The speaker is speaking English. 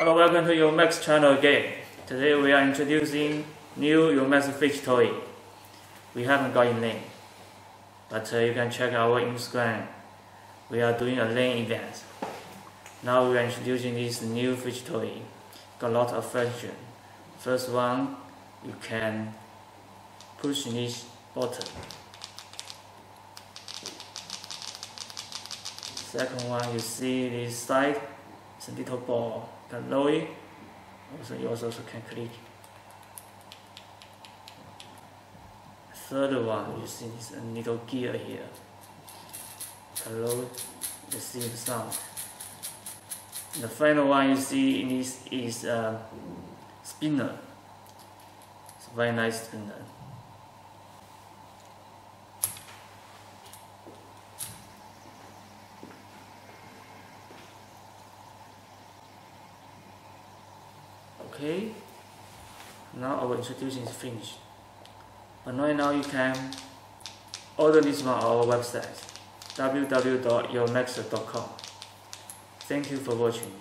Hello, welcome to Yomaxer channel again. Today we are introducing new Yomaxer Fidget toy. We haven't got a name, but you can check our Instagram. We are doing a LAN event. Now we are introducing this new Fidget toy. Got a lot of function. First one, you can push this button. Second one, you see this side, it's a little ball. You can lower it. You also can click. Third one, you see this little gear here. You can lower it, you see the sound. The final one you see this is spinner. It's a very nice spinner. Okay, now our introduction is finished. But right now you can order this one on our website www.yomaxer.com. Thank you for watching.